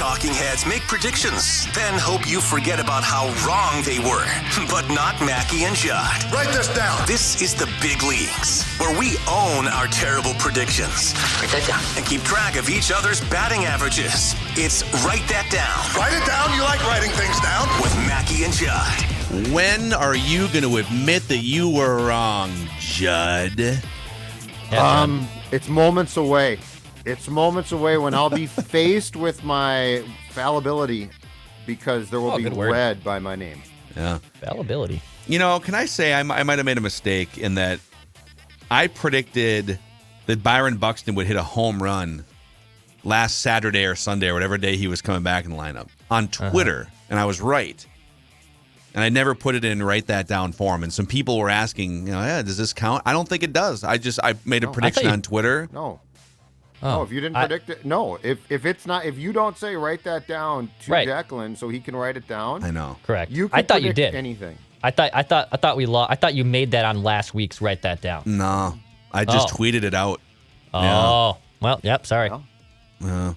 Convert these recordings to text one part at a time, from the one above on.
talking heads make predictions, then hope you forget about how wrong they were. But not Mackie and Judd. Write this down. This is the big leagues, where we own our terrible predictions. Write that down. And keep track of each other's batting averages. It's Write That Down. Write it down. You like writing things down. With Mackie and Judd. When are you going to admit that you were wrong, Judd? It's moments away. It's moments away when I'll be faced with my fallibility because there will be read by my name. Yeah. Fallibility. You know, can I say I might have made a mistake in that I predicted that Byron Buxton would hit a home run last Saturday or Sunday or whatever day he was coming back in the lineup on Twitter, and I was right. And I never put it in Write That Down form. And some people were asking, does this count? I don't think it does. I made a prediction on Twitter. No. No, if you didn't predict it, no. If it's not, if you don't say Write That Down to Declan so he can write it down. I know. Correct. You I thought you predict did anything. I thought we lost. I thought you made that on last week's Write That Down. No, I just tweeted it out. Oh, well, yep. Sorry. Well.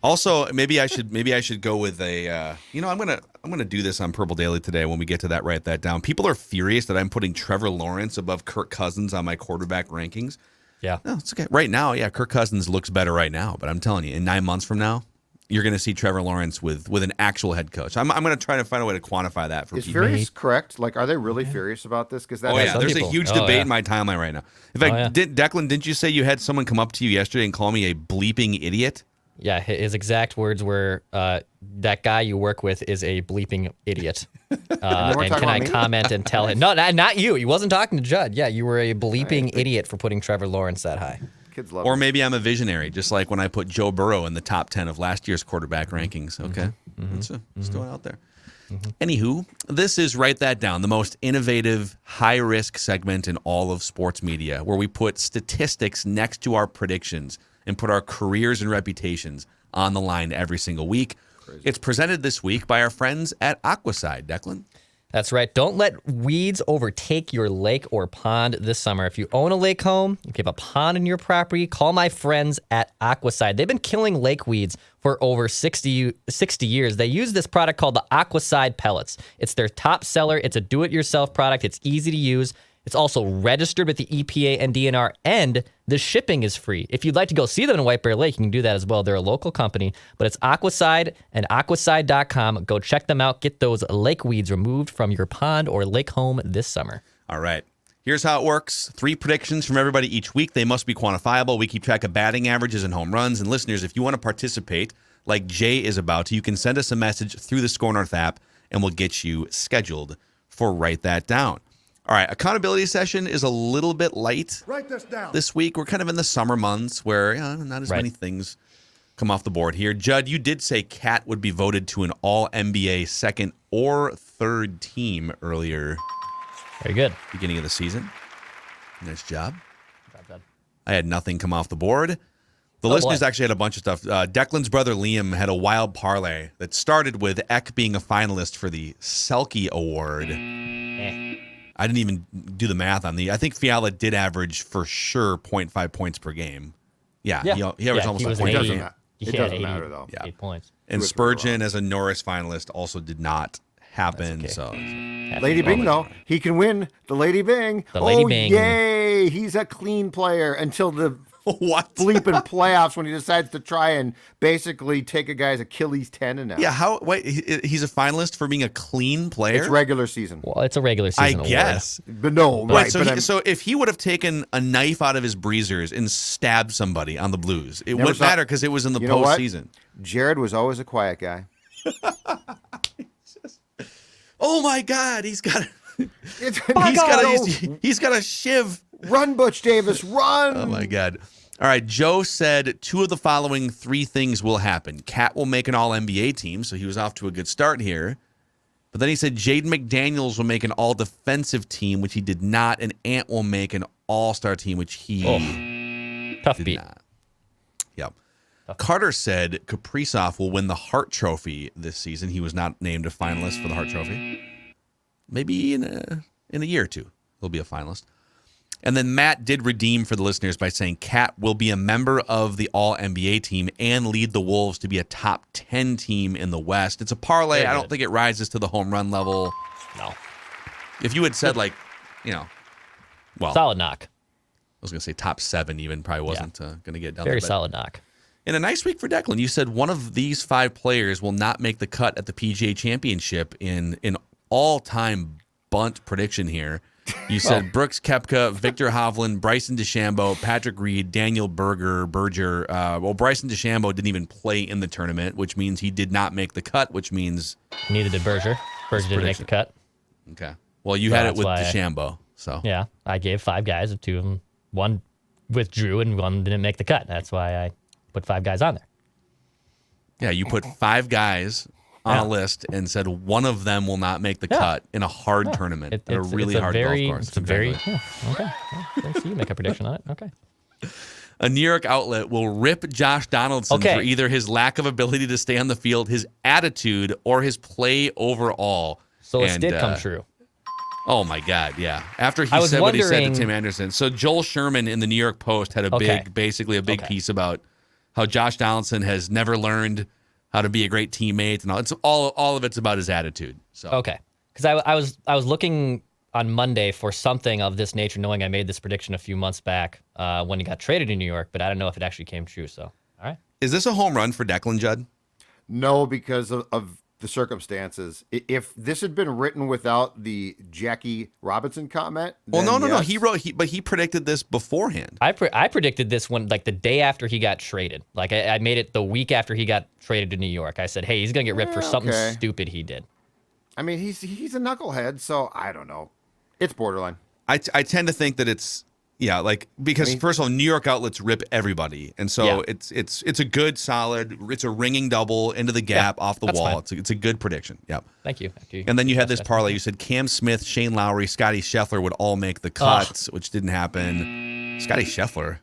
Also, maybe I should go with a. I'm gonna do this on Purple Daily today when we get to that. Write That Down. People are furious that I'm putting Trevor Lawrence above Kirk Cousins on my quarterback rankings. Yeah. No, it's okay. Right now, Kirk Cousins looks better right now, but I'm telling you, in 9 months from now, you're going to see Trevor Lawrence with an actual head coach. I'm going to try to find a way to quantify that for Is people. furious correct? Like, are they really furious about this? Because there's a huge debate in my timeline right now. In fact, Declan, didn't you say you had someone come up to you yesterday and call me a bleeping idiot? Yeah, his exact words were, that guy you work with is a bleeping idiot. And can I comment and tell him? No, not you. He wasn't talking to Judd. Yeah, you were a bleeping idiot for putting Trevor Lawrence that high. Kids love or maybe I'm a visionary, just like when I put Joe Burrow in the top 10 of last year's quarterback rankings. Okay, it's going out there. Anywho, this is Write That Down, the most innovative, high-risk segment in all of sports media, where we put statistics next to our predictions and put our careers and reputations on the line every single week. Crazy. It's presented this week by our friends at Aquaside. Declan? That's right. Don't let weeds overtake your lake or pond this summer. If you own a lake home, if you have a pond in your property, call my friends at Aquaside. They've been killing lake weeds for over 60 years. They use this product called the Aquaside Pellets. It's their top seller. It's a do-it-yourself product. It's easy to use. It's also registered with the EPA and DNR, and the shipping is free. If you'd like to go see them in White Bear Lake, you can do that as well. They're a local company, but it's Aquaside and aquaside.com. Go check them out. Get those lake weeds removed from your pond or lake home this summer. All right. Here's how it works. 3 predictions from everybody each week. They must be quantifiable. We keep track of batting averages and home runs. And listeners, if you want to participate, like Jay is about to, you can send us a message through the Score North app, and we'll get you scheduled for Write That Down. All right, accountability session is a little bit light. Write this down. This week, we're kind of in the summer months where not as many things come off the board here. Judd, you did say Cat would be voted to an All-NBA second or third team earlier. Very good. Beginning of the season. Nice job. I had nothing come off the board. The listeners actually had a bunch of stuff. Declan's brother Liam had a wild parlay that started with Eck being a finalist for the Selke Award. I didn't even do the math on I think Fiala did average for sure 0.5 points per game. Yeah. He averaged almost a point per game. It doesn't matter, though. Yeah. 8 points. And Spurgeon as a Norris finalist also did not happen. Okay. So Lady Bing, though, he can win the Lady Bing. The Lady Bing. Yay! He's a clean player until the bleeping playoffs when he decides to try and basically take a guy's Achilles tendon out. Yeah, he's a finalist for being a clean player? It's regular season. Well, it's a regular season award. guess. But no, right. So if he would have taken a knife out of his breezers and stabbed somebody on the Blues, it wouldn't matter because it was in the postseason. Jared was always a quiet guy. Oh my God, he's got a shiv. Run, Butch Davis, run! Oh my God. All right, Joe said 2 of the following 3 things will happen. Cat will make an All-NBA team, so he was off to a good start here. But then he said Jaden McDaniels will make an All-Defensive team, which he did not, and Ant will make an All-Star team, which he tough did beat. not. Yep. Carter said Kaprizov will win the Hart Trophy this season. He was not named a finalist for the Hart Trophy. Maybe in a year or two, he'll be a finalist. And then Matt did redeem for the listeners by saying Cat will be a member of the All-NBA team and lead the Wolves to be a top 10 team in the West. It's a parlay. I don't think it rises to the home run level. No. If you had said solid knock. I was going to say top 7 even, probably wasn't going to get down Very there. solid knock. In a nice week for Declan, you said one of these 5 players will not make the cut at the PGA Championship in an all-time bunt prediction here. You said Brooks Koepka, Victor Hovland, Bryson DeChambeau, Patrick Reed, Daniel Berger. Bryson DeChambeau didn't even play in the tournament, which means he did not make the cut, which means... Neither did Berger. Berger didn't make the cut. Okay. Well, you had it with DeChambeau, so... Yeah, I gave 5 guys, 2 of them. 1 withdrew and 1 didn't make the cut. That's why I put 5 guys on there. Yeah, you put 5 guys on a list and said one of them will not make the cut in a hard tournament at a really hard golf course. It's a very okay. Well, let's see you make a prediction on it. Okay. A New York outlet will rip Josh Donaldson for either his lack of ability to stay on the field, his attitude, or his play overall. So it did come true. Oh my God, yeah. After he said what he said to Tim Anderson. So Joel Sherman in the New York Post had a big piece about how Josh Donaldson has never learned how to be a great teammate, and all of it's about his attitude. So okay, because I was looking on Monday for something of this nature, knowing I made this prediction a few months back when he got traded in New York, but I don't know if it actually came true. So all right, is this a home run for Declan Judd? No, because of the circumstances. If this had been written without the Jackie Robinson comment, well, no. He predicted this beforehand. I predicted this one like the day after he got traded. Like I made it the week after he got traded to New York. I said, hey, he's gonna get ripped for something stupid he did. I mean, he's a knucklehead, so I don't know. It's borderline. I tend to think that it's because first of all, New York outlets rip everybody, and so it's a good solid. It's a ringing double into the gap off the wall. It's a good prediction. Yep. Thank you. And then you had this parlay. You said Cam Smith, Shane Lowry, Scotty Scheffler would all make the cuts, which didn't happen. Scotty Scheffler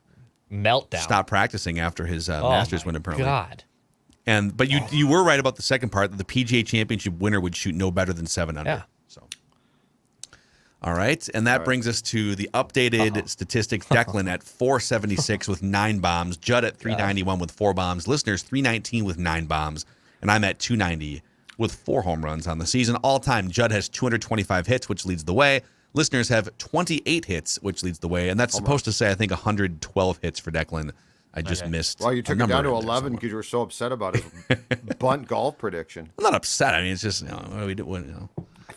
meltdown. Stopped practicing after his Masters win apparently. God. But you were right about the second part that the PGA Championship winner would shoot no better than 7 under. Yeah. So. All right, and that brings us to the updated statistics. Declan at 476 with 9 bombs, Judd at 391 with 4 bombs, listeners 319 with 9 bombs, and I'm at 290 with 4 home runs on the season. All time, Judd has 225 hits, which leads the way. Listeners have 28 hits, which leads the way, and that's supposed to say, I think, 1112 hits for Declan. I just missed. Well, you took it down to 11 because you were so upset about his bunt golf prediction. I'm not upset. I mean, it's just, what do we do?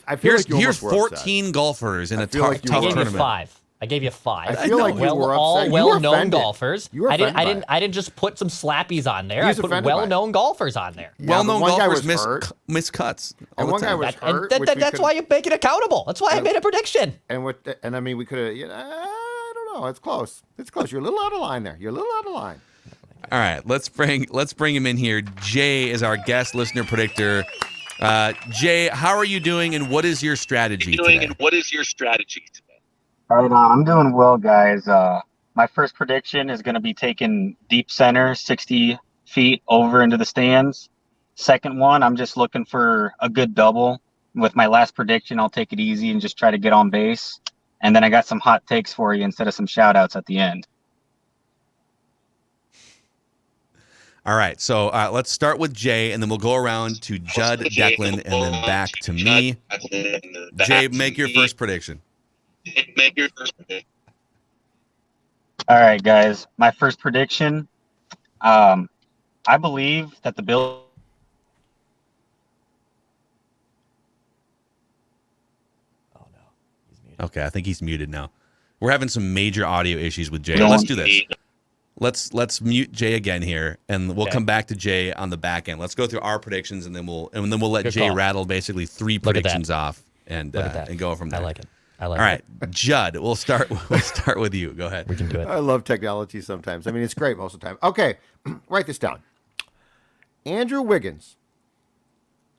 I feel like here's 14 golfers in a tough tournament. I gave you 5. I gave you 5. I feel like you were upset. All well-known golfers. You were I didn't just put some slappies on there. I put well-known golfers on there. Yeah, well-known golfers miss cuts. And one guy was hurt. That's why you make it accountable. That's why I made a prediction. And I mean, we could have. I don't know. It's close. It's close. You're a little out of line there. You're a little out of line. All right, let's bring him in here. Jay is our guest listener predictor. Jay, how are you doing, and what is your strategy today? All right, I'm doing well, guys. My first prediction is going to be taking deep center, 60 feet over into the stands. Second one, I'm just looking for a good double. With my last prediction, I'll take it easy and just try to get on base. And then I got some hot takes for you instead of some shout-outs at the end. All right, so let's start with Jay, and then we'll go around to Judd, Declan, and then back to me. Jay, make your first prediction. All right, guys. My first prediction, I believe that the Bills... Oh, no. He's muted. Okay, I think he's muted now. We're having some major audio issues with Jay. Let's do this. Let's mute Jay again here, and we'll come back to Jay on the back end. Let's go through our predictions, and then we'll let Good Jay call. rattle basically 3 predictions off, and go from there. I like it. All right, Judd, we'll start with you. Go ahead. We can do it. I love technology sometimes. I mean, it's great most of the time. Okay, write this down. Andrew Wiggins,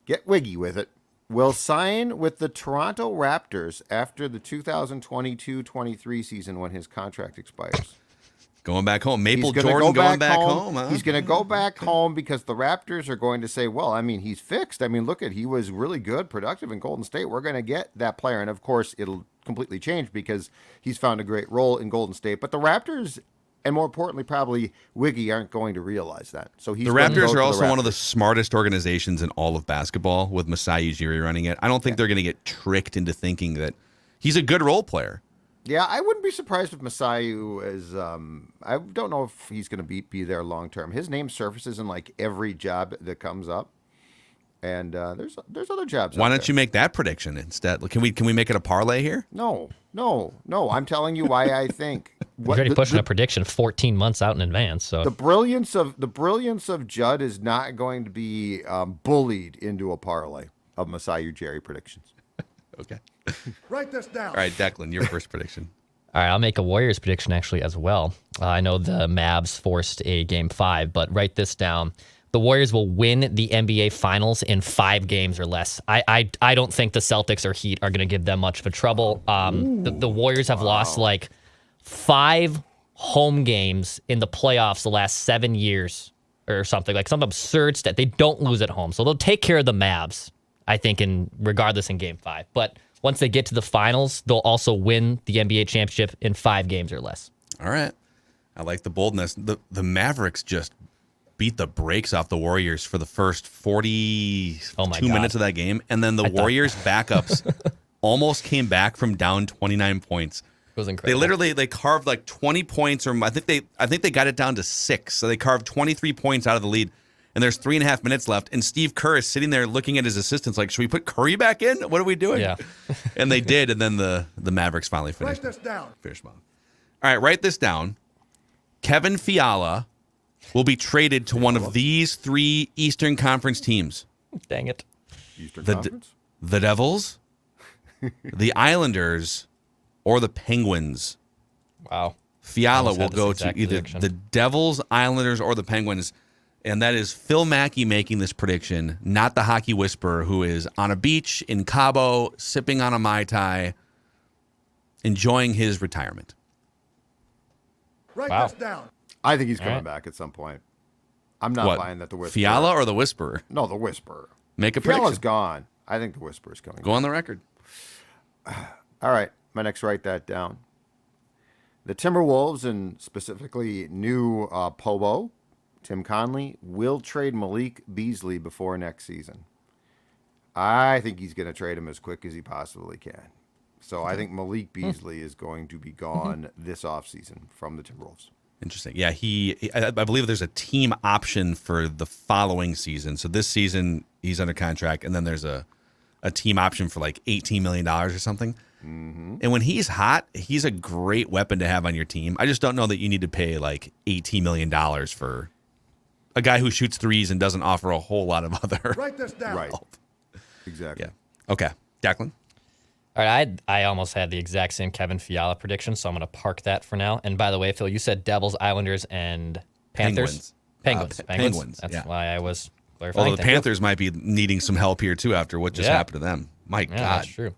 get wiggy with it, will sign with the Toronto Raptors after the 2022-23 season when his contract expires. Going back home. Maple He's gonna Jordan go going back home. Huh? He's going to go back home because the Raptors are going to say, well, I mean, he's fixed. I mean, look he was really good, productive in Golden State. We're going to get that player. And, of course, it'll completely change because he's found a great role in Golden State. But the Raptors, and more importantly, probably Wiggy, aren't going to realize that. So the Raptors are also one of the smartest organizations in all of basketball with Masai Ujiri running it. I don't think they're going to get tricked into thinking that he's a good role player. Yeah, I wouldn't be surprised if Masai is. I don't know if he's going to be there long term. His name surfaces in like every job that comes up, and there's other jobs. Why don't you make that prediction instead? Can we make it a parlay here? No. I'm telling you why I think. You're already pushing a prediction 14 months out in advance. So the brilliance of Judd is not going to be bullied into a parlay of Masai Ujiri predictions. Okay. Write this down. All right, Declan, your first prediction. All right, I'll make a Warriors prediction actually as well. I know the Mavs forced a Game 5, but write this down. The Warriors will win the NBA Finals in 5 games or less. I don't think the Celtics or Heat are going to give them much of a trouble. The Warriors have lost like 5 home games in the playoffs the last 7 years or something, like some absurd stat. They don't lose at home, so they'll take care of the Mavs, I think, regardless in Game 5. But once they get to the finals, they'll also win the NBA championship in 5 games or less. All right. I like the boldness. The Mavericks just beat the brakes off the Warriors for the first 42 minutes of that game. And then the Warriors backups almost came back from down 29 points. It was incredible. They carved like 20 points, or I think they got it down to 6. So they carved 23 points out of the lead. And there's 3.5 minutes left, and Steve Kerr is sitting there looking at his assistants like, should we put Curry back in? What are we doing? Yeah. And they did, and then the Mavericks finally finished. Write this down. All right, write this down. Kevin Fiala will be traded to one of these 3 Eastern Conference teams. Dang it. Eastern Conference? The Devils, the Islanders, or the Penguins. Wow. Fiala will go to either the Devils, Islanders, or the Penguins. And that is Phil Mackey making this prediction, not the hockey whisperer who is on a beach in Cabo, sipping on a Mai Tai, enjoying his retirement. Write this down. I think he's coming back at some point. I'm not buying that the whisperer. Fiala or the whisperer? No, the whisperer. Make a prediction. Fiala's gone. I think the whisperer's coming. Go on the record. All right, my next write that down. The Timberwolves, and specifically new Pobo, Tim Conley, will trade Malik Beasley before next season. I think he's going to trade him as quick as he possibly can. So I think Malik Beasley is going to be gone this offseason from the Timberwolves. Interesting. Yeah, I believe there's a team option for the following season. So this season he's under contract, and then there's a team option for like $18 million or something. Mm-hmm. And when he's hot, he's a great weapon to have on your team. I just don't know that you need to pay like $18 million for a guy who shoots threes and doesn't offer a whole lot of other. Write this down. Right. Exactly. Yeah. Okay. Declan? All right, I almost had the exact same Kevin Fiala prediction, so I'm going to park that for now. And by the way, Phil, you said Devils, Islanders, and Panthers? Penguins. That's why I was clarifying. Although the Panthers might be needing some help here, too, after what just happened to them. My God. That's true.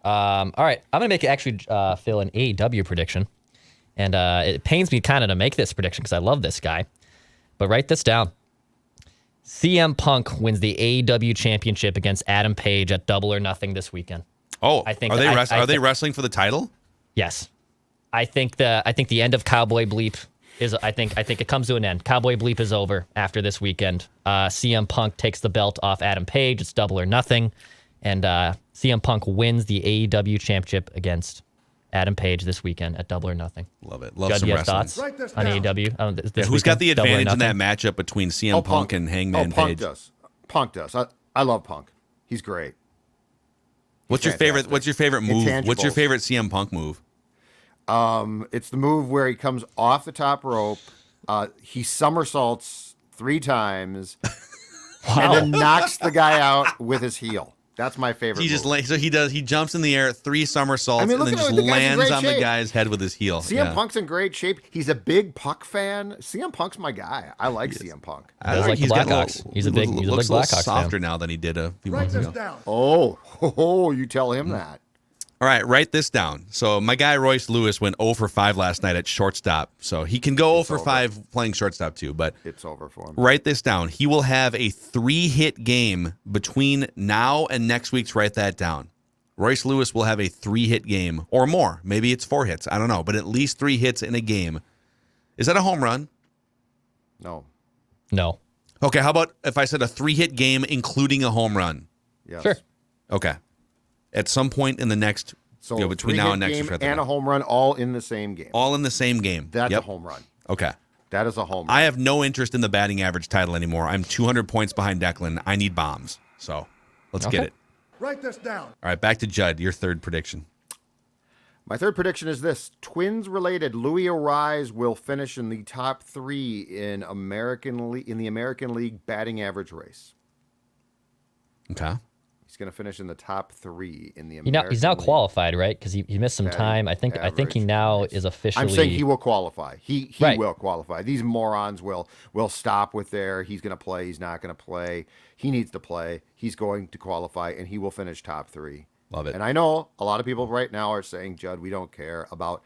All right, I'm going to make actually, Phil, an AEW prediction. And it pains me kind of to make this prediction because I love this guy. But write this down. CM Punk wins the AEW championship against Adam Page at Double or Nothing this weekend. Oh, are they wrestling for the title? Yes, I think the end of Cowboy Bleep is. I think it comes to an end. Cowboy Bleep is over after this weekend. CM Punk takes the belt off Adam Page. It's Double or Nothing, and CM Punk wins the AEW championship against Adam Page this weekend at Double or Nothing. Love it. Love Judd, some you have wrestling. thoughts on AEW? Who's got the advantage in that matchup between CM Punk and Hangman Page? Punk does. I love Punk. He's great. What's your favorite move? What's your favorite CM Punk move? It's the move where he comes off the top rope, he somersaults 3 times, and then knocks the guy out with his heel. That's my favorite. He jumps in the air 3 somersaults and then just lands on the guy's head with his heel. CM Punk's in great shape. He's a big Puck fan. CM Punk's my guy. I like CM Punk. I like the Blackhawks. He's a big Blackhawks softer fan. now than he did a few months ago. Down. Oh, you tell him that. All right, write this down. So my guy Royce Lewis went 0 for 5 last night at shortstop. So he can go 0 for 5 playing shortstop too, but It's over for him. write this down. He will have a 3-hit game between now and next week's. Write that down. Royce Lewis will have a 3-hit game or more. Maybe it's 4 hits. I don't know, but at least 3 hits in a game. Is that a home run? No. No. Okay, how about if I said a 3-hit game including a home run? Yes. Sure. Okay. At some point in the next, So between now and next game week. and a home run all in the same game. All in the same game. That's Yep. a home run. Okay. That is a home run. I have no interest in the batting average title anymore. I'm 200 points behind Declan. I need bombs. So let's get Okay. it. Write this down. All right, back to Judd, your third prediction. My third prediction is this. Twins-related, Louis Arraez will finish in the top 3 in the American League batting average race. Okay. He's going to finish in the top 3 in the He's American now League. quaalified, right? Because he missed some Batting time. I think he average now race. is officially. I'm saying he will qualify. He Right. will qualify. These morons will stop with their he's going to play, he's not going to play. He needs to play. He's going to qualify, and he will finish top 3. Love it. And I know a lot of people right now are saying, Judd, we don't care about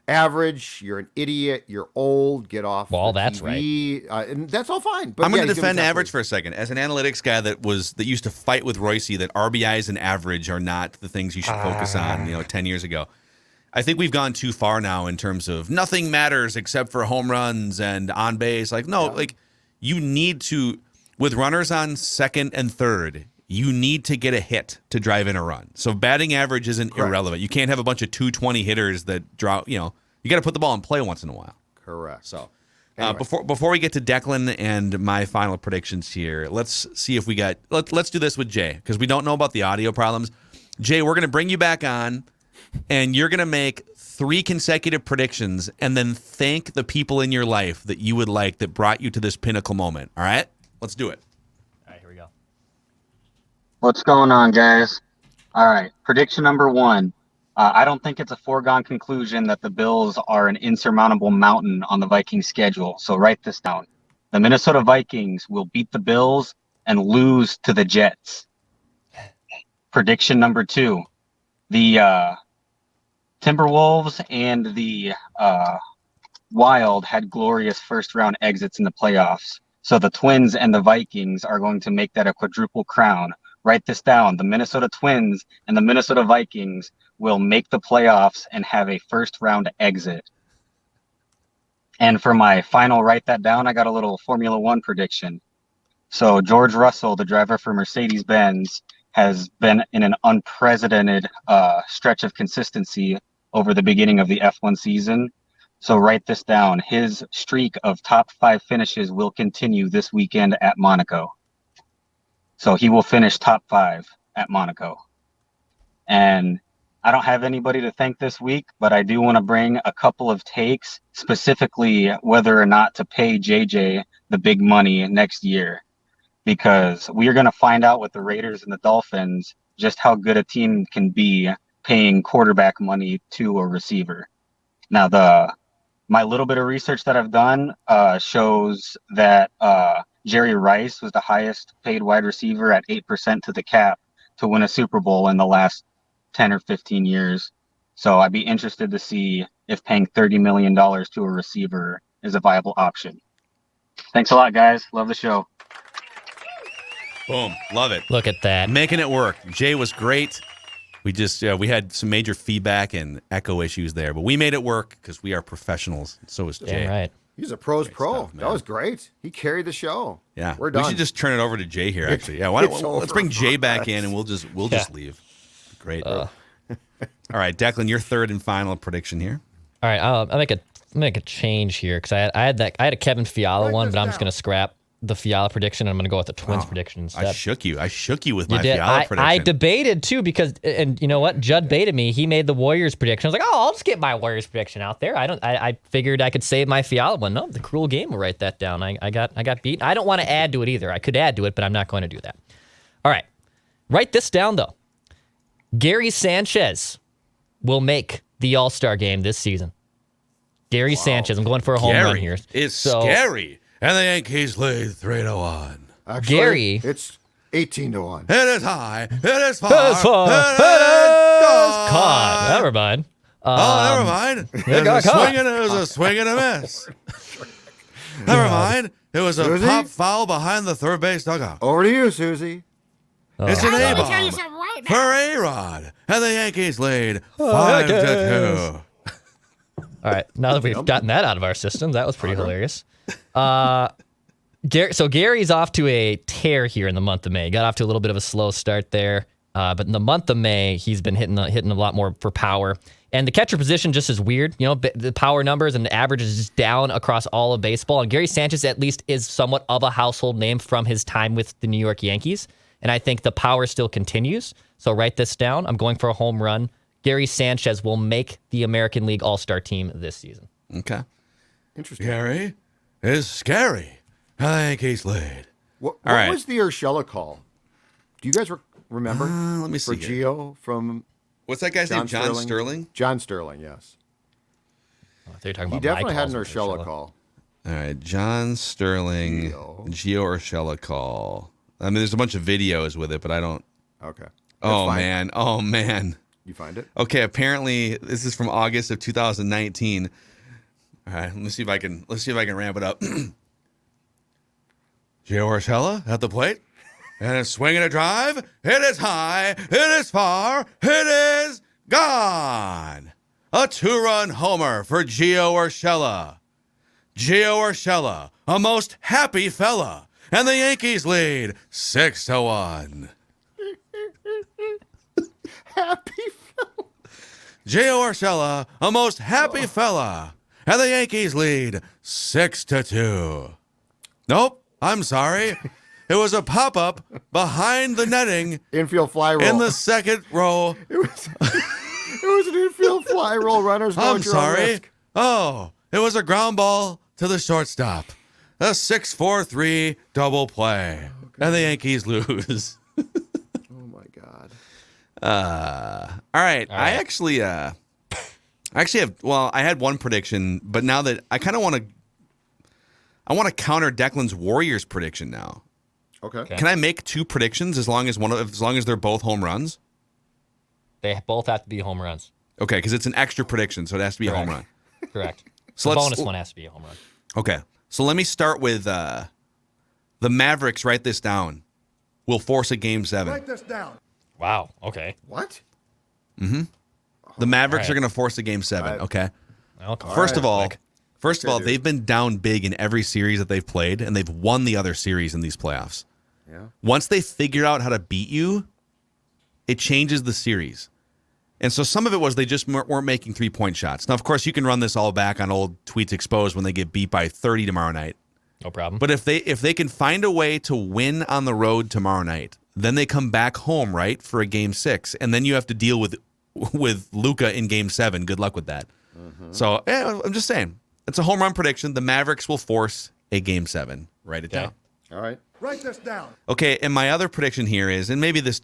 average. You're an idiot. You're old. Get off. Well, the that's TV. And that's all fine. But I'm going to he's gonna defend be top average 3. for a second. As an analytics guy that used to fight with Royce that RBIs and average are not the things you should focus on, 10 years ago. I think we've gone too far now in terms of nothing matters except for home runs and on base. You need to, with runners on second and third, you need to get a hit to drive in a run. So batting average isn't irrelevant. You can't have a bunch of 220 hitters that draw, you got to put the ball in play once in a while. Correct. So Anyway. before we get to Declan and my final predictions here, let's see if we got, let's do this with Jay because we don't know about the audio problems. Jay, we're going to bring you back on and you're going to make 3 consecutive predictions and then thank the people in your life that you would like that brought you to this pinnacle moment. All right? Let's do it. All right, here we go. What's going on, guys? All right, prediction number 1. I don't think it's a foregone conclusion that the Bills are an insurmountable mountain on the Vikings schedule. So write this down. The Minnesota Vikings will beat the Bills and lose to the Jets. Prediction number 2. The Timberwolves and the Wild had glorious first-round exits in the playoffs. So the Twins and the Vikings are going to make that a quadruple crown. Write this down. The Minnesota Twins and the Minnesota Vikings will make the playoffs and have a first-round exit. And for my final write that down, I got a little Formula One prediction. So George Russell, the driver for Mercedes-Benz, has been in an unprecedented stretch of consistency over the beginning of the F1 season. So write this down. His streak of top 5 finishes will continue this weekend at Monaco. So he will finish top 5 at Monaco. And I don't have anybody to thank this week, but I do want to bring a couple of takes, specifically whether or not to pay JJ the big money next year. Because we are going to find out with the Raiders and the Dolphins just how good a team can be paying quarterback money to a receiver. Now, my little bit of research that I've done shows that Jerry Rice was the highest paid wide receiver at 8% to the cap to win a Super Bowl in the last 10 or 15 years. So I'd be interested to see if paying $30 million to a receiver is a viable option. Thanks a lot, guys. Love the show. Boom. Love it. Look at that. Making it work. Jay was great. We just we had some major feedback and echo issues there, but we made it work because we are professionals. So is Jay. Damn right. He's a pro's pro. stuff, man. That was great. He carried the show. Yeah, We're done. We should just turn it over to Jay here. Actually, yeah. It's Let's bring over Jay for back us. in, and we'll just leave. Great. All right, Declan, your third and final prediction here. All right, I'll make a change here because I had a Kevin Fiala Write one, this but I'm just down. gonna scrap the Fiala prediction. I'm gonna go with the Twins Wow. prediction I instead. shook you. I shook you with You my did. Fiala prediction. I debated too because, and you know what? Judd baited me. He made the Warriors prediction. I was like, oh, I'll just get my Warriors prediction out there. I figured I could save my Fiala one. No, the cruel game will write that down. I got beat. I don't want to add to it either. I could add to it, but I'm not going to do that. All right, write this down though. Gary Sanchez will make the All-Star game this season. Gary Sanchez. I'm going for a home run here. It's So, scary. And the Yankees lead 3-1. Actually, Gary. it's 18-1. It is high. It is far. It is far. It is Caught. gone. Never mind. Never mind. It got caught. It was a swing and a miss. Never mind. It was a Susie? pop foul behind the third base dugout. Over to you, Susie. It's an Let me tell you A-bomb something right for now. A-Rod. And the Yankees lead 5-2. All right, now that we've gotten that out of our system, that was pretty hilarious. So Gary's off to a tear here in the month of May. Got off to a little bit of a slow start there, but in the month of May, he's been hitting a lot more for power. And the catcher position just is weird. You know, the power numbers and the average is just down across all of baseball. And Gary Sanchez at least is somewhat of a household name from his time with the New York Yankees. And I think the power still continues. So write this down. I'm going for a home run. Gary Sanchez will make the American League All-Star team this season. Okay. Interesting. Gary is scary. And the Yankees lead. What right. was the Urshela call? Do you guys remember? Let me For see here. Gio from What's that guy's name? John Sterling? John Sterling, yes. I thought you were talking He about my definitely had calls an with Urshela Urshela. call. All right. John Sterling. Gio Urshela call. I mean, there's a bunch of videos with it, but I don't. Okay. That's Oh, fine. man. Oh, man. You find it? Okay, apparently this is from August of 2019. All right, let's see if I can ramp it up. Gio Urshela at the plate, and a swing and a drive. It is high. It is far. It is gone. A 2-run homer for Gio Urshela. Gio Urshela, a most happy fella, and the Yankees lead 6-1. Happy. Gio Urshela, a most happy fella, and the Yankees lead 6-2. Nope, I'm sorry. It was a pop-up behind the netting Infield fly roll. in the second row. It was an infield fly roll. Runners go I'm at your own sorry. risk. Oh, it was a ground ball to the shortstop. A 6-4-3 double play. And the Yankees lose. Oh my God. All right. I actually have, well, I had one prediction, but now that I kind of want to counter Declan's Warriors prediction now. Okay. Can I make two predictions as long as they're both home runs? They both have to be home runs. Okay, because it's an extra prediction, so it has to be a home run. Correct. So the let's- bonus one has to be a home run. Okay. So let me start with the Mavericks, write this down, will force a Game 7. Write this down. Wow. Okay. What? The Mavericks All are right. going to force a Game 7, Right. okay? Okay. First of all, dude. they've been down big in every series that they've played, and they've won the other series in these playoffs. Yeah. Once they figure out how to beat you, it changes the series. And so some of it was they just weren't making 3-point shots. Now, of course, you can run this all back on old Tweets Exposed when they get beat by 30 tomorrow night. No problem. But if they can find a way to win on the road tomorrow night, then they come back home, right, for a Game 6, and then you have to deal with Luka in Game 7. Good luck with that. So I'm just saying, it's a home run prediction. The Mavericks will force a Game 7. Write it down. All right. Write this down. Okay, and my other prediction here is, and maybe this,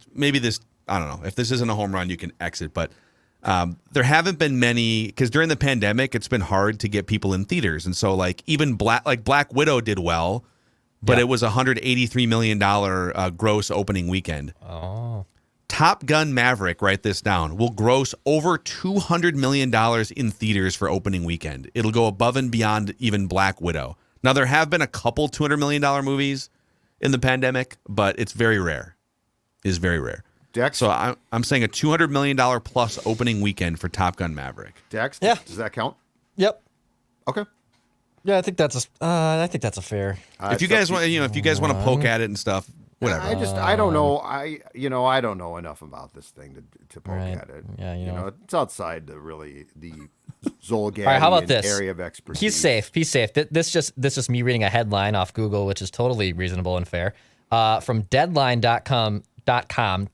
I don't know, if this isn't a home run, you can exit, but there haven't been many, because during the pandemic, it's been hard to get people in theaters, and so like even Black Widow did well, but it was a $183 million gross opening weekend. Oh. Top Gun Maverick, write this down, will gross over $200 million in theaters for opening weekend. It'll go above and beyond even Black Widow. Now, there have been a couple $200 million movies in the pandemic, but it's very rare. It's very rare. Dex. So I'm saying a $200 million plus opening weekend for Top Gun Maverick. Dex. Yeah. Does that count? Yep. Okay. Yeah, I think that's a fair. If you guys want to poke at it and stuff, whatever. I don't know. I don't know enough about this thing to poke Right. at it. Yeah, you know. it's outside the Zolgarian All right, how about this? area of expertise. He's safe. He's safe. This just me reading a headline off Google, which is totally reasonable and fair. From Deadline.com,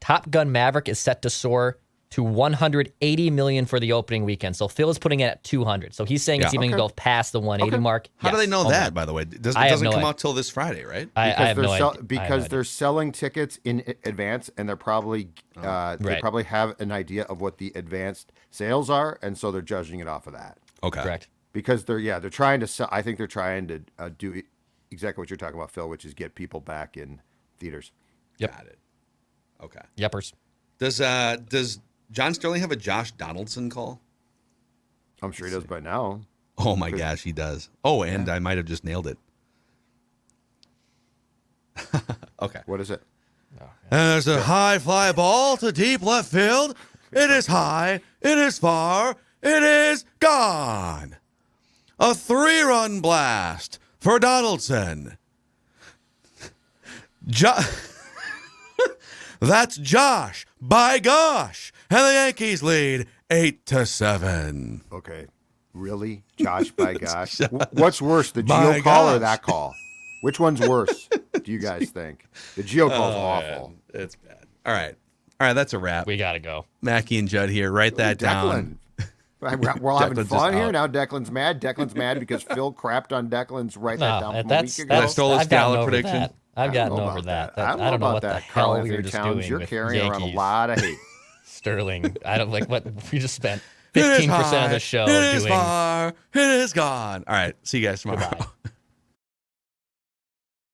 Top Gun Maverick is set to soar to $180 million for the opening weekend. So Phil is putting it at 200. So he's saying it's even going to go past the 180 mark. How do Yes, they know home that, run. by the way? It I have doesn't no come idea. out till this Friday, right? I have no idea. Because they're selling tickets in advance, and they're probably they Right. probably have an idea of what the advanced sales are, and so they're judging it off of that. Okay. Correct. Because they're trying to sell. I think they're trying to do exactly what you're talking about, Phil, which is get people back in theaters. Yep. Got it. Okay. Yepers. Does John Sterling have a Josh Donaldson call? I'm sure he does by now. Oh my gosh, he does. Oh, and I might have just nailed it. Okay. What is it? And there's a high fly ball to deep left field. It is high. It is far. It is gone. A 3-run blast for Donaldson. That's Josh. By gosh. And the Yankees lead 8-7. Okay. Really? Josh, by gosh. What's worse, the By Geo call or gosh. that call? Which one's worse, do you guys think? The Geo call's awful. Man, it's bad. All right. That's a wrap. We got to go. Mackie and Judd here. Write that down. Declan. We're all having Declan's fun just here. out. Now Declan's mad. Declan's mad because Phil crapped on Declan's write that down from a week ago. I stole his I've gotten Gallup over prediction. that. I've gotten know over about that. I don't know know about what the that, hell Carl we were Anthony just Towns. doing You're with carrying around a Yankees. lot of hate. Sterling. I don't like what we just spent It is 15% of high, the show It is doing. far. It is gone. All right. See you guys tomorrow. Goodbye.